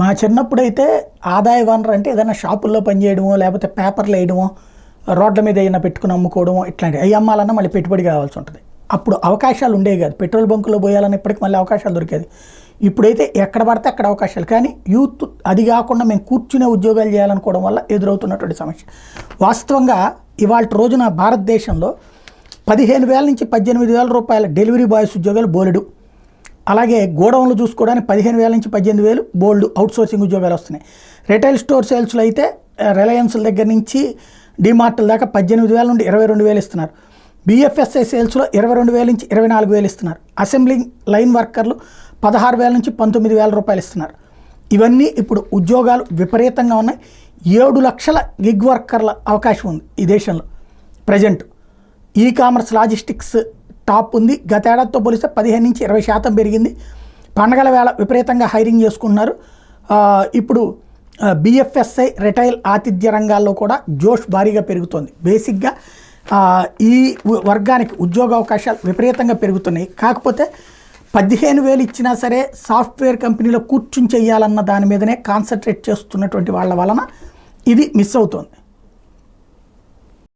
మా చిన్నప్పుడైతే ఆదాయ వనరు అంటే ఏదైనా షాపుల్లో పనిచేయడమో లేకపోతే పేపర్లు వేయడమో రోడ్ల మీద ఏదైనా పెట్టుకుని అమ్ముకోవడమో ఇట్లాంటివి అవి అమ్మాలన్నా మళ్ళీ పెట్టుబడి కావాల్సి ఉంటుంది. అప్పుడు అవకాశాలు ఉండేవి కాదు. పెట్రోల్ బంకులో పోయాలని ఇప్పటికి మళ్ళీ అవకాశాలు దొరికేది. ఇప్పుడైతే ఎక్కడ పడితే అక్కడ అవకాశాలు. కానీ యూత్ అది కాకుండా మేము కూర్చునే ఉద్యోగాలు చేయాలనుకోవడం వల్ల ఎదురవుతున్నటువంటి సమస్య. వాస్తవంగా ఇవాళ రోజున భారతదేశంలో 15,000 నుంచి 18,000 రూపాయల డెలివరీ బాయ్స్ ఉద్యోగాలు బోలెడు. అలాగే గోడౌన్లు చూసుకోవడానికి 15,000 నుంచి 18,000 బోల్డ్ అవుట్సోర్సింగ్ ఉద్యోగాలు వస్తున్నాయి. రిటైల్ స్టోర్ సేల్స్లో అయితే రిలయన్స్ల దగ్గర నుంచి డిమార్ట్ల దాకా 18,000 నుండి 22,000 ఇస్తున్నారు. బిఎఫ్ఎస్ఐ సేల్స్లో 22,000 నుంచి 24,000 ఇస్తున్నారు. అసెంబ్లింగ్ లైన్ వర్కర్లు 16,000 నుంచి 19,000 రూపాయలు ఇస్తున్నారు. ఇవన్నీ ఇప్పుడు ఉద్యోగాలు విపరీతంగా ఉన్నాయి. 7 లక్షల గిగ్ వర్కర్ల అవకాశం ఉంది ఈ దేశంలో present. E commerce logistics top ఉంది. గత ఏడాదితో పోలిస్తే 15 నుంచి 20% పెరిగింది. పండగల వేళ విపరీతంగా హైరింగ్ చేసుకుంటున్నారు. ఇప్పుడు బిఎఫ్ఎస్ఐ రిటైల్ ఆతిథ్య రంగాల్లో కూడా జోష్ భారీగా పెరుగుతోంది. బేసిక్గా ఈ వర్గానికి ఉద్యోగ అవకాశాలు విపరీతంగా పెరుగుతున్నాయి. కాకపోతే 15,000 ఇచ్చినా సరే సాఫ్ట్వేర్ కంపెనీలో కూర్చుని చేయాలన్న దాని మీదనే కాన్సన్ట్రేట్ చేస్తున్నటువంటి వాళ్ళ వలన ఇది మిస్ అవుతోంది.